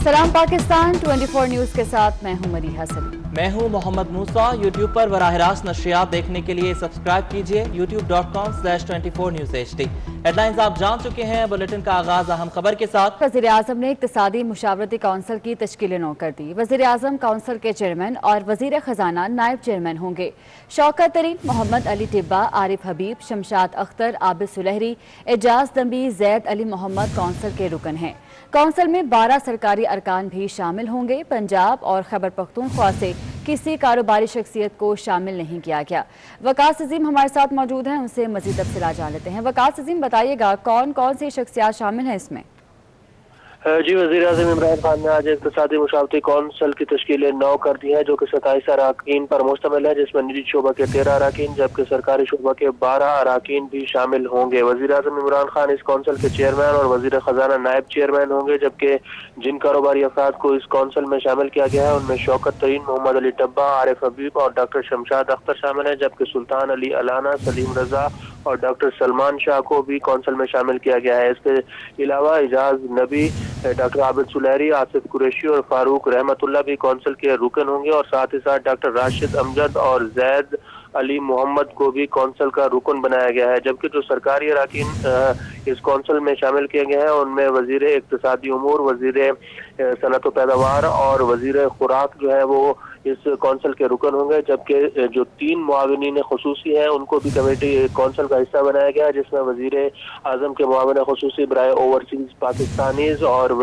सलाम पाकिस्तान 24 न्यूज़ के साथ मैं हूं मरीहा सलीम। मैं हूं मोहम्मद मूसा। यूट्यूब पर बराह रास्त नशरियात देखने के लिए सब्सक्राइब कीजिए youtube.com/24newshd। हेडलाइंस आप जान चुके हैं। बुलेटिन का आगाज अहम खबर के साथ। वज़ीर आज़म ने इक़्तिसादी मुशावरती काउंसिल की तश्कील नौ कर दी। वज़ीर आज़म काउंसिल के चेयरमैन और वज़ीर खजाना नायब चेयरमैन होंगे। शौकत तरीन, मोहम्मद अली टिब्बा, आरिफ हबीब, शमशाद अख्तर, आबिद सुलहरी, एजाज दंबी, जैद अली मोहम्मद काउंसिल के रुकन हैं। काउंसिल में 12 सरकारी अरकान भी शामिल होंगे। पंजाब और खैबर पख्तूनख्वा से किसी कारोबारी शख्सियत को शामिल नहीं किया गया। वकास अजीम हमारे साथ मौजूद हैं, उनसे मजीद तफसीलात जान लेते हैं। वकास अजीम, बताइएगा कौन कौन सी शख्सियात शामिल हैं इसमें? जी, वज़ीर आज़म इमरान खान ने आज इक़्तिसादी मुशावरती कौंसिल की तश्कील नौ कर दी है, जो कि 27 अराकीन पर मुश्तमिल है, जिसमें निजी शोबा के 13 अराकीन जबकि सरकारी शोबा के 12 अराकीन भी शामिल होंगे। वज़ीर आज़म इमरान खान इस कौंसिल के चेयरमैन और वज़ीर खजाना नायब चेयरमैन होंगे, जबकि जिन कारोबारी अफराद को इस कौंसिल में शामिल किया गया है उनमें शौकत तरीन, मोहम्मद अली टिब्बा, आरिफ हबीब और डॉक्टर शमशाद अख्तर शामिल है, जबकि सुल्तान अली अलाना, सलीम रजा और डॉक्टर सलमान शाह को भी कौंसिल में शामिल किया गया है। इसके अलावा एजाज नबी, डॉक्टर आबिद सुलहरी, आसिफ कुरैशी और फारूक रहमतुल्लाह भी कौंसिल के रुकन होंगे और साथ ही साथ डॉक्टर राशिद अमजद और जैद अली मोहम्मद को भी कौंसिल का रुकन बनाया गया है। जबकि जो सरकारी अराकीन इस कौंसिल में शामिल किए गए हैं उनमें वजीर इक्तिसादी उमूर, वजीर सनत व पैदावार और वजीर खुराक जो है वो इस कौंसिल के रुकन होंगे, जबकि जो 3 मुआविनीन खुसूसी हैं उनको भी कमेटी कौंसिल का हिस्सा बनाया गया है, जिसमें वजीर आजम के मुआविन खुसूसी बराए ओवरसीज पाकिस्तानीज और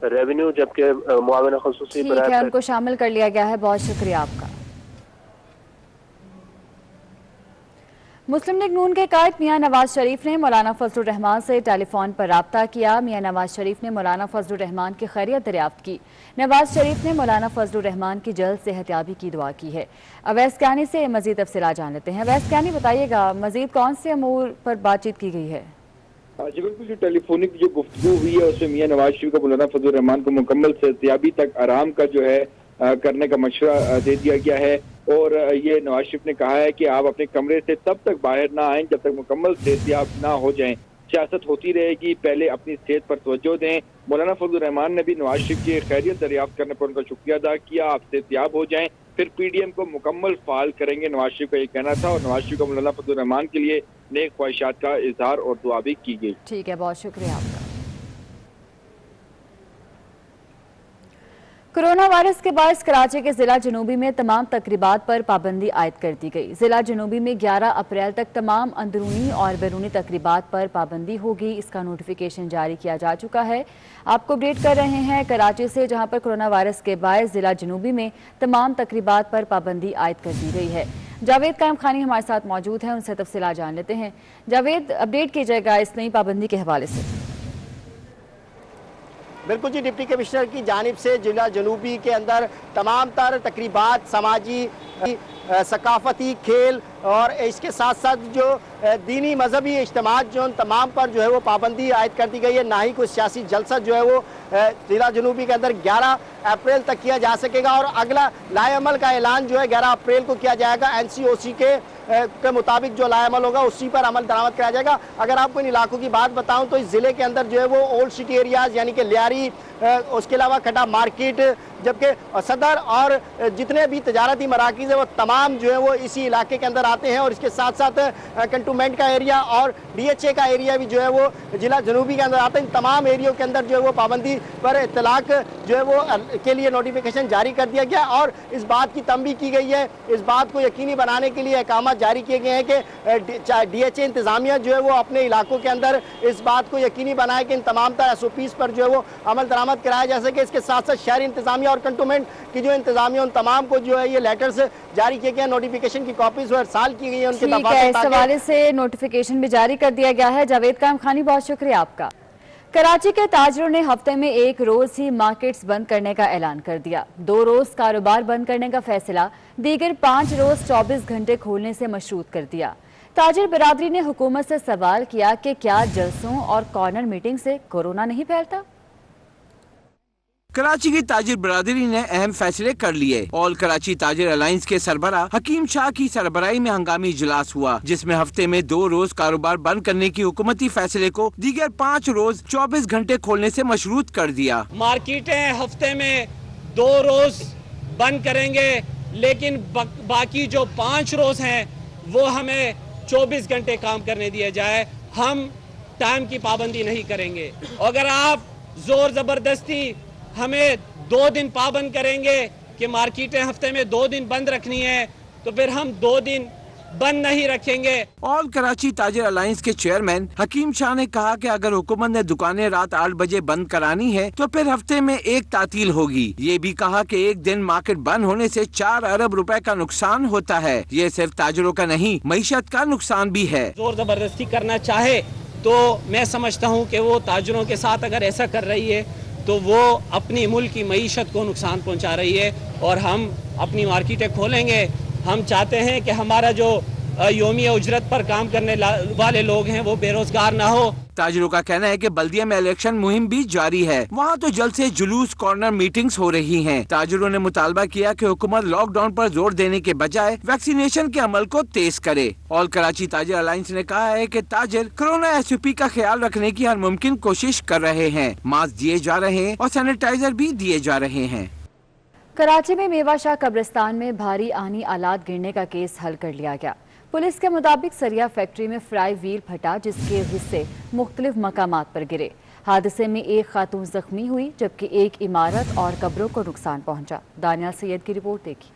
रेवेन्यू, जबकि मुआविन खुसूसी बराए उनको शामिल कर लिया गया है। बहुत शुक्रिया आपका। मुस्लिम लीग नून के कायद मियां नवाज शरीफ ने मौलाना फजलुर रहमान से टेलीफोन पर राब्ता किया। मियां नवाज शरीफ ने मौलाना फजलुर रहमान की खैरियत दरियाफ्त की। नवाज शरीफ ने मौलाना फजलुर रहमान की जल्द सेहतयाबी की दुआ की है। अवैस कियानी से मजीद तफसीलात जान लेते हैं। अवैस कियानी, बताइएगा मजीद कौन से अमूर पर बातचीत की गई है? जी बिल्कुल, जो टेलीफोनिक जो गुफ्तगू हुई है उसमें मियां नवाज शरीफ को मौलाना फजलुर रहमान को मुकम्मल सेहतयाबी तक आराम का जो है करने का मशवरा दे दिया गया है। और ये नवाज शरीफ ने कहा है कि आप अपने कमरे से तब तक बाहर ना आएं जब तक मुकम्मल सेहतयाब ना हो जाएं। सियासत होती रहेगी, पहले अपनी सेहत पर तवज्जो दें। मौलाना फजलुर रहमान ने भी नवाज शरीफ की खैरियत दरियाफ्त करने पर उनका शुक्रिया अदा किया। आप सेहतयाब हो जाएं, फिर PDM को मुकम्मल फाल करेंगे, नवाज शरीफ का ये कहना था। और नवाज शरीफ को मौलाना फजलुर रहमान के लिए नेक ख्वाहिशात का इजहार और दुआ भी की गई। ठीक है, बहुत शुक्रिया आपका। कोरोना वायरस के बायस कराची के जिला जनूबी में तमाम तकरीबात पर पाबंदी आयद कर दी गई। जिला जनूबी में 11 अप्रैल तक तमाम अंदरूनी और बैरूनी तकरीबात पर पाबंदी होगी। इसका नोटिफिकेशन जारी किया जा चुका है। आपको अपडेट कर रहे हैं कराची से, जहां पर कोरोना वायरस के बायस जिला जनूबी में तमाम तकरीबात पर पाबंदी आयद कर दी गई है। जावेद कायम खानी हमारे साथ मौजूद हैं, उनसे तफसीलात जान लेते हैं। जावेद, अपडेट कीजिएगा इस नई पाबंदी के हवाले से। बिल्कुल जी, डिप्टी कमिश्नर की जानिब से जिला जनूबी के अंदर तमाम तर तकरीबात, समाजी, सकाफती, खेल और इसके साथ साथ जो दीनी मजहबी इज्तिमात जो तमाम पर जो है वो पाबंदी आयद कर दी गई है। ना ही कोई सियासी जलसा जो है वो जिला जनूबी के अंदर 11 अप्रैल तक किया जा सकेगा और अगला लाएअमल का ऐलान जो है 11 अप्रैल को किया जाएगा। NCOC के मुताबिक जो लाएअमल होगा उसी पर अमल दरामद कराया जाएगा। अगर आपको इन इलाकों की बात बताऊं तो इस ज़िले के अंदर जो है वो ओल्ड सिटी एरियाज़ यानी कि लियारी, उसके अलावा खड्डा मार्केट, जबकि सदर और जितने भी तजारती मराकीज़ है वो तमाम जो है वो इसी इलाके के अंदर आते हैं। और इसके साथ साथ कंटोनमेंट का एरिया और DHA का एरिया भी जो है वो जिला जनूबी के अंदर आता है। इन तमाम एरियो के अंदर जो है वो पाबंदी पर इतलाक जो है वो के लिए नोटिफिकेशन जारी कर दिया गया और इस बात की तंबीह की गई है, इस बात को यकीनी बनाने के लिए अहकाम जारी किए गए हैं कि DHA इंतजामिया जो है वो अपने इलाकों के अंदर इस बात को यकीनी बनाए कि इन तमाम तर SOPs पर जो है वो अमल दरामद कराया जा सके। इसके साथ साथ शहरी इंतजामिया और कंटोनमेंट की जो इंतजामिया उन तमाम को जो है ये लेटर्स जारी किए गए, नोटिफिकेशन की कॉपीज हर साल की गई है उनके दफातर। इस हवाले से नोटिफिकेशन भी जारी कर दिया गया है। जावेद कायम खानी, बहुत शुक्रिया आपका। कराची के ताजरों ने हफ्ते में 1 रोज ही मार्केट्स बंद करने का ऐलान कर दिया। 2 रोज कारोबार बंद करने का फैसला दीगर 5 रोज 24 घंटे खोलने से मशरूत कर दिया। ताजिर बिरादरी ने हुकूमत से सवाल किया कि क्या जलसों और कॉर्नर मीटिंग से कोरोना नहीं फैलता। कराची की ताजिर बरादरी ने अहम फैसले कर लिए। ऑल कराची ताजिर अलायंस के सरबराह हकीम शाह की सरबराही में हंगामी इजलास हुआ, जिसमें हफ्ते में 2 रोज कारोबार बंद करने की हुकूमती फैसले को दीगर 5 रोज 24 घंटे खोलने से मशरूत कर दिया। मार्केटें हफ्ते में 2 रोज बंद करेंगे, लेकिन बाकी जो 5 रोज हैं वो हमें 24 घंटे काम करने दिया जाए। हम टाइम की पाबंदी नहीं करेंगे। अगर आप जोर जबरदस्ती हमें 2 दिन पाबंद करेंगे कि मार्केटें हफ्ते में 2 दिन बंद रखनी है, तो फिर हम 2 दिन बंद नहीं रखेंगे। ऑल कराची ताजिर अलायंस के चेयरमैन हकीम शाह ने कहा कि अगर हुकूमत ने दुकानें रात 8 बजे बंद करानी है तो फिर हफ्ते में 1 तातील होगी। ये भी कहा कि एक दिन मार्केट बंद होने से 4 अरब रुपए का नुकसान होता है। ये सिर्फ ताजिरों का नहीं, मईशत का नुकसान भी है। जोर जबरदस्ती करना चाहे तो मैं समझता हूँ कि वो ताजिरों के साथ अगर ऐसा कर रही है तो वो अपनी मुल्क की मईशत को नुकसान पहुँचा रही है, और हम अपनी मार्केटें खोलेंगे। हम चाहते हैं कि हमारा जो योमिया उजरत पर काम करने वाले लोग हैं वो बेरोजगार ना हो। ताजिरों का कहना है कि बल्दिया में इलेक्शन मुहिम भी जारी है। वहाँ तो जल्द से जुलूस कॉर्नर मीटिंग्स हो रही हैं। ताजिरों ने मुतालबा किया कि हुकूमत लॉकडाउन पर जोर देने के बजाय वैक्सीनेशन के अमल को तेज करे। ऑल कराची ताजिर अलायंस ने कहा है कि ताजिर कोरोना SOP का ख्याल रखने की हर मुमकिन कोशिश कर रहे हैं। मास्क दिए जा रहे हैं और सैनिटाइजर भी दिए जा रहे हैं। कराची में मेवा शाह कब्रिस्तान में भारी आनी आलात गिरने का केस हल कर लिया गया। पुलिस के मुताबिक सरिया फैक्ट्री में फ्राई व्हील फटा, जिसके हिस्से मुख्तलिफ मकामात पर गिरे। हादसे में एक खातून जख्मी हुई, जबकि एक इमारत और कब्रों को नुकसान पहुंचा। दानिया सैयद की रिपोर्ट देखी।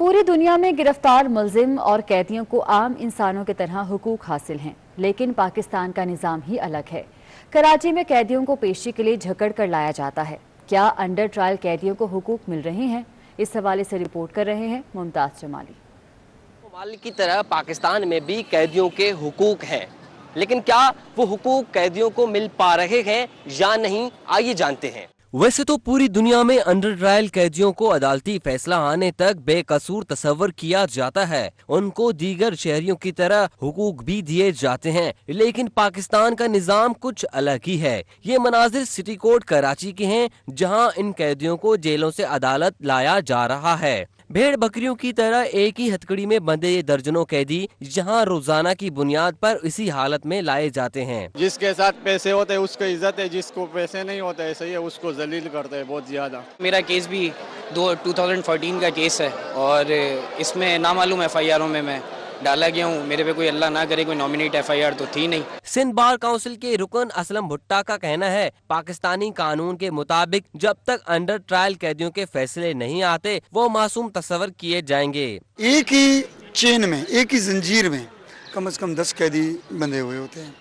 पूरी दुनिया में गिरफ्तार मुल्जिम और कैदियों को आम इंसानों की तरह हुकूक हासिल हैं, लेकिन पाकिस्तान का निज़ाम ही अलग है। कराची में कैदियों को पेशी के लिए झकड़ कर लाया जाता है। क्या अंडर ट्रायल कैदियों को हुकूक मिल रहे हैं? इस हवाले से रिपोर्ट कर रहे हैं मुमताज जमाली। ममालिक की तरह पाकिस्तान में भी कैदियों के हुकूक हैं, लेकिन क्या वो हुकूक कैदियों को मिल पा रहे हैं या नहीं, आइए जानते हैं। वैसे तो पूरी दुनिया में अंडर ट्रायल कैदियों को अदालती फैसला आने तक बेकसूर तस्वर किया जाता है। उनको दीगर शहरियों की तरह हुकूक भी दिए जाते हैं, लेकिन पाकिस्तान का निज़ाम कुछ अलग ही है। ये मनाजिर सिटी कोर्ट कराची के हैं, जहां इन कैदियों को जेलों से अदालत लाया जा रहा है। भेड़ बकरियों की तरह एक ही हथकड़ी में बंधे ये दर्जनों कैदी यहाँ रोजाना की बुनियाद पर इसी हालत में लाए जाते हैं। जिसके साथ पैसे होते हैं उसको इज्जत है, जिसको पैसे नहीं होते है सही है उसको जलील करते हैं बहुत ज्यादा। मेरा केस भी 2014 का केस है और इसमें नामालूम FIR में मैं डाला गया हूँ। मेरे पे कोई अल्लाह ना करे कोई नॉमिनेट FIR तो थी नहीं। सिंध बार काउंसिल के रुकन असलम भुट्टा का कहना है, पाकिस्तानी कानून के मुताबिक जब तक अंडर ट्रायल कैदियों के फैसले नहीं आते वो मासूम तस्वर किए जाएंगे। एक ही चेन में, एक ही जंजीर में कम से कम 10 कैदी बंधे हुए होते हैं।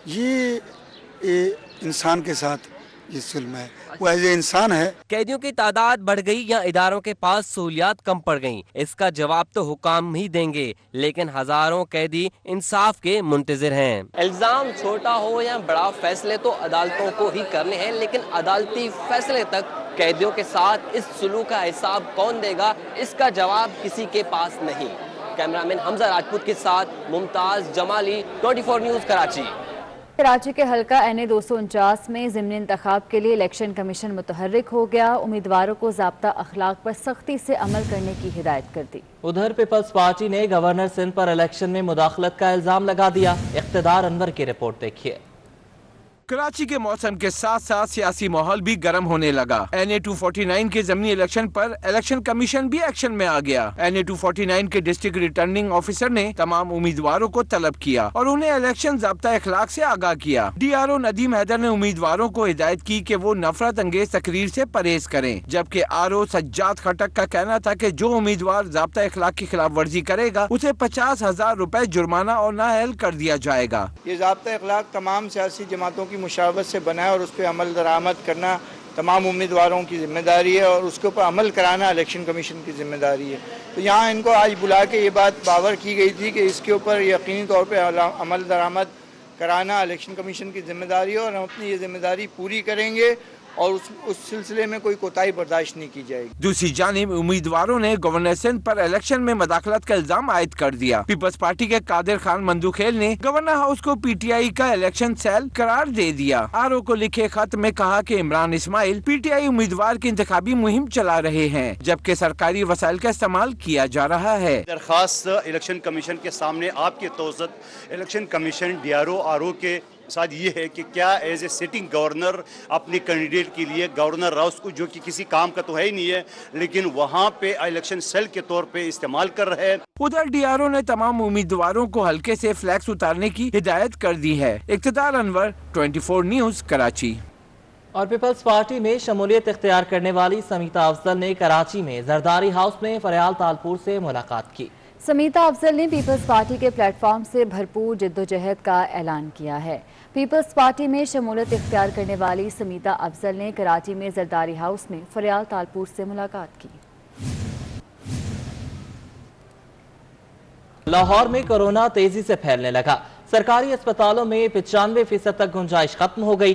ये इंसान के साथ ये जुल्म है, वो ऐसे इंसान है। कैदियों की तादाद बढ़ गई या इदारों के पास सहूलियात कम पड़ गईं, इसका जवाब तो हुकाम ही देंगे, लेकिन हजारों कैदी इंसाफ के मुंतजिर हैं। इल्जाम छोटा हो या बड़ा, फैसले तो अदालतों को ही करने हैं, लेकिन अदालती फैसले तक कैदियों के साथ इस सुलूक का हिसाब कौन देगा, इसका जवाब किसी के पास नहीं। कैमरामैन हमजा राजपूत के साथ मुमताज जमाली, 24 न्यूज कराची। कराची के हल्का NA 249 में ज़िमनी इंतखाब के लिए इलेक्शन कमीशन मुतहर्रिक हो गया। उम्मीदवारों को ज़ाब्ता अखलाक पर सख्ती से अमल करने की हिदायत कर दी। उधर पीपल्स पार्टी ने गवर्नर सिंध पर इलेक्शन में मुदाखलत का इल्जाम लगा दिया। इख्तिदार अनवर की रिपोर्ट देखिए। कराची के मौसम के साथ साथ सियासी माहौल भी गर्म होने लगा। NA 249 के ज़मीनी इलेक्शन पर इलेक्शन कमीशन भी एक्शन में आ गया। NA 249 के डिस्ट्रिक्ट रिटर्निंग ऑफिसर ने तमाम उम्मीदवारों को तलब किया और उन्हें इलेक्शन ज़ाब्ता अखलाक से आगाह किया। DRO नदीम हैदर ने उम्मीदवारों को हिदायत की कि वो नफरत अंगेज तकरीर से परहेज करें, जबकि RO सज्जाद खटक का कहना था कि जो उम्मीदवार ज़ाब्ता अखलाक की खिलाफ वर्जी करेगा उसे 50,000 रुपए जुर्माना और नाअहल कर दिया जाएगा। ये ज़ाब्ता अखलाक तमाम सियासी जमातों की मुशावरत से बना है और उस पर अमल दरामद करना तमाम उम्मीदवारों की जिम्मेदारी है और उसके ऊपर अमल कराना इलेक्शन कमीशन की जिम्मेदारी है। तो यहाँ इनको आज बुला के ये बात बावर की गई थी कि इसके ऊपर यकीनी तौर पर अमल दरामद कराना इलेक्शन कमीशन की जिम्मेदारी है और हम अपनी ये जिम्मेदारी पूरी करेंगे اور اس سلسلے میں کوئی کوتاہی برداشت نہیں کی جائے گی۔ دوسری جانب امیدواروں نے گورنر سندھ پر الیکشن میں مداخلت کا الزام عائد کر دیا۔ پیپلز پارٹی کے قادر خان مندوخیل نے گورنر ہاؤس کو پی ٹی آئی کا الیکشن سیل قرار دے دیا۔ آر او کو لکھے خط میں کہا کہ عمران اسماعیل پی ٹی آئی امیدوار کی انتخابی مہم چلا رہے ہیں جبکہ سرکاری وسائل کا استعمال کیا جا رہا ہے۔ درخواست الیکشن کمیشن کے سامنے آپ کے توسط election commission D R O کے ساتھ یہ ہے کہ کیا ایز اے سٹنگ گورنر اپنی کینڈیڈیٹ کے لیے گورنر ہاؤس کو جو کہ کسی کام کا تو ہے ہی نہیں ہے لیکن وہاں پہ الیکشن سیل کے طور پہ استعمال کر رہے ہیں۔ ادھر ڈی آر او نے تمام امیدواروں کو حلقے سے فلیکس اتارنے کی ہدایت کر دی ہے۔ اقتدار انور، 24 نیوز، کراچی۔ اور پیپلز پارٹی میں شمولیت اختیار کرنے والی سمیتا افضل نے کراچی میں زرداری ہاؤس میں فریال تالپور سے ملاقات کی۔ سمیتا افضل نے پیپلز پارٹی کے پلیٹ فارم سے بھرپور جدوجہد کا اعلان کیا ہے۔ پیپلز پارٹی میں شمولیت اختیار کرنے والی سمیتا افضل نے کراچی میں زرداری ہاؤس میں فریال تالپور سے ملاقات کی۔ لاہور میں کورونا تیزی سے پھیلنے لگا، سرکاری اسپتالوں میں 95% تک گنجائش ختم ہو گئی۔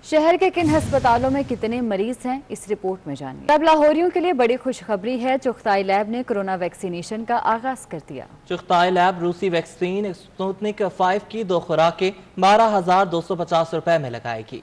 شہر کے کن ہسپتالوں میں کتنے مریض ہیں اس رپورٹ میں جانیے۔ اب لاہوریوں کے لیے بڑی خوشخبری ہے، چغتائی لیب نے کورونا ویکسینیشن کا آغاز کر دیا۔ چغتائی لیب روسی ویکسین اسپوتنک 5 کی 2 خوراکیں 12,250 روپے میں لگائے گی۔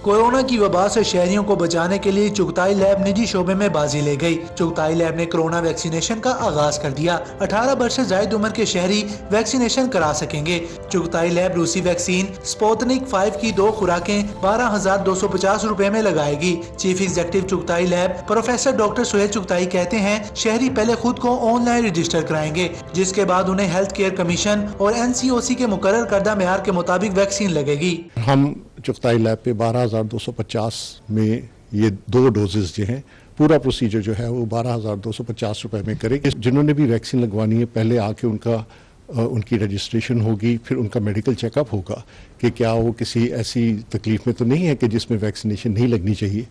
کورونا کی وبا سے شہریوں کو بچانے کے لیے چغتائی لیب نجی شعبے میں بازی لے گئی۔ چغتائی لیب نے کورونا ویکسینیشن کا آغاز کر دیا۔ 18 برس سے زائد عمر کے شہری ویکسینیشن کرا سکیں گے۔ چغتائی لیب روسی ویکسین اسپوتنک 5 کی 2 خوراکیں 12,250 روپے میں لگائے گی۔ Chief executive Chughtai lab professor doctor Sohail Chughtai کہتے ہیں شہری پہلے خود کو آن لائن رجسٹر کرائیں گے جس کے بعد انہیں ہیلتھ کیئر کمیشن اور NCOC کے مقرر کردہ معیار کے مطابق ویکسین لگے گی۔ ہم چغتائی لیب پہ 12,250 میں یہ 2 ڈوزز جو ہیں پورا پروسیجر جو ہے وہ 12,250 روپے میں کرے گی۔ جنہوں نے بھی ویکسین لگوانی ہے پہلے آ کے ان کی رجسٹریشن ہوگی، پھر ان کا میڈیکل چیک اپ ہوگا کہ کیا وہ کسی ایسی تکلیف میں تو نہیں ہے کہ جس میں ویکسینیشن نہیں لگنی چاہیے،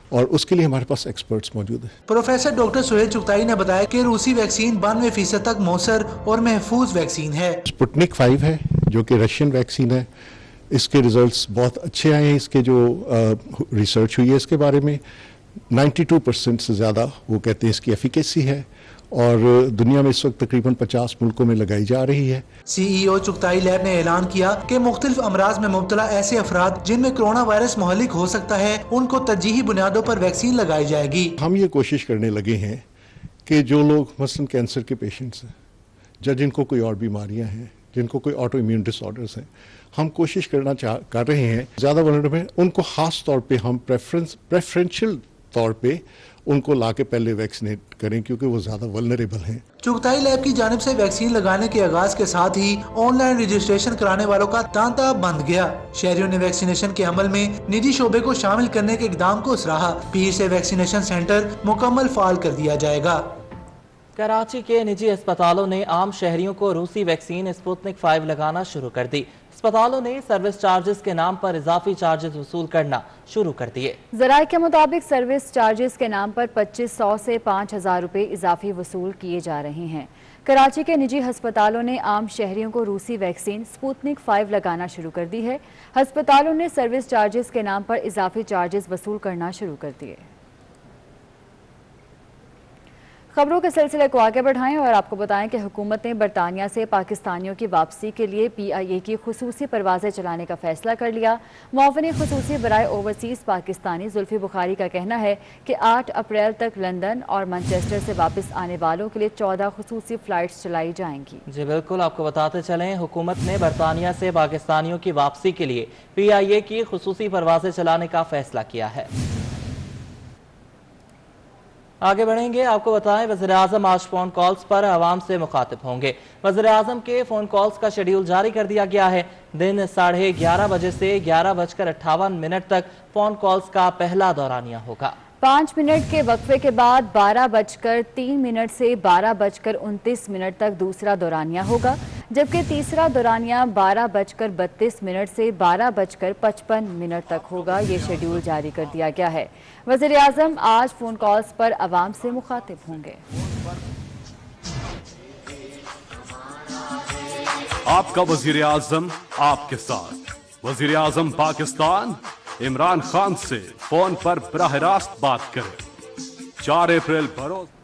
اور اس کے لیے ہمارے پاس ایکسپرٹس موجود ہیں۔ پروفیسر ڈاکٹر سہیل چغتائی نے بتایا کہ روسی ویکسین 92% تک مؤثر اور محفوظ ویکسین ہے۔ اسپوتنک 5 ہے جو کہ رشین ویکسین ہے، اس کے ریزلٹس بہت اچھے آئے ہیں۔ اس کے جو ریسرچ ہوئی ہے اس کے بارے میں 92% سے زیادہ وہ کہتے ہیں اس کی ایفیکیسی ہے، اور دنیا میں اس وقت تقریباً 50 ملکوں میں لگائی جا رہی ہے۔ CEO چغتائی لیب نے اعلان کیا کہ مختلف امراض میں مبتلا ایسے افراد جن میں کرونا وائرس مہلک ہو سکتا ہے ان کو ترجیحی بنیادوں پر ویکسین لگائی جائے گی۔ ہم یہ کوشش کرنے لگے ہیں کہ جو لوگ مثلاً کینسر کے پیشنٹس ہیں یا جن کو کوئی اور بیماریاں ہیں، جن کو کوئی آٹو امیون ڈس آرڈرز ہیں، ہم کوشش کر رہے ہیں زیادہ ولنریبل ہیں ان کو خاص طور پہ ہم پریفرنشل طور پہ ان کو لا کے پہلے ویکسینیٹ کریں کیونکہ وہ زیادہ ولنریبل ہیں۔ چغتائی لیب کی جانب سے ویکسین لگانے کے آغاز کے ساتھ ہی آن لائن رجسٹریشن کرانے والوں کا تانتا بند گیا۔ شہریوں نے ویکسینیشن کے عمل میں نجی شعبے کو شامل کرنے کے اقدام کو سراہا۔ پیر سے ویکسینیشن سینٹر مکمل فعال کر دیا جائے گا۔ کراچی کے نجی اسپتالوں نے عام شہریوں کو روسی ویکسین اسپوتنک 5 لگانا شروع کر دی۔ اسپتالوں نے سروس چارجز کے نام پر اضافی چارجز وصول کرنا شروع کر دیے۔ ذرائع کے مطابق سروس چارجز کے نام پر 2500 سے 5000 روپے اضافی وصول کیے جا رہے ہیں۔ کراچی کے نجی ہسپتالوں نے عام شہریوں کو روسی ویکسین اسپوتنک 5 لگانا شروع کر دی ہے۔ ہسپتالوں نے سروس چارجز کے نام پر اضافی چارجز وصول کرنا شروع کر دیے۔ خبروں کے سلسلے کو آگے بڑھائیں اور آپ کو بتائیں کہ حکومت نے برطانیہ سے پاکستانیوں کی واپسی کے لیے PIA کی خصوصی پروازیں چلانے کا فیصلہ کر لیا۔ معاون خصوصی برائے اوورسیز پاکستانی زلفی بخاری کا کہنا ہے کہ 8 اپریل تک لندن اور مانچسٹر سے واپس آنے والوں کے لیے 14 خصوصی فلائٹس چلائی جائیں گی۔ جی بالکل، آپ کو بتاتے چلیں حکومت نے برطانیہ سے پاکستانیوں کی واپسی کے لیے PIA کی خصوصی پروازیں چلانے کا فیصلہ کیا ہے۔ آگے بڑھیں گے، آپ کو بتائیں وزیراعظم آج فون کالز پر عوام سے مخاطب ہوں گے۔ وزیراعظم کے فون کالز کا شیڈیول جاری کر دیا گیا ہے۔ دن 11:30 بجے سے 11:58 تک فون کالز کا پہلا دورانیہ ہوگا۔ 5 منٹ کے وقفے کے بعد 12:03 سے 12:29 تک دوسرا دورانیہ ہوگا، جبکہ تیسرا دورانیہ 12:32 سے 12:55 تک ہوگا۔ یہ شیڈیول جاری کر دیا گیا ہے۔ وزیر اعظم آج فون کالز پر عوام سے مخاطب ہوں گے۔ آپ کا وزیر اعظم آپ کے ساتھ، وزیر اعظم پاکستان इमरान खान से फोन पर बराह रास्त बात करें। 4 अप्रैल भरोसा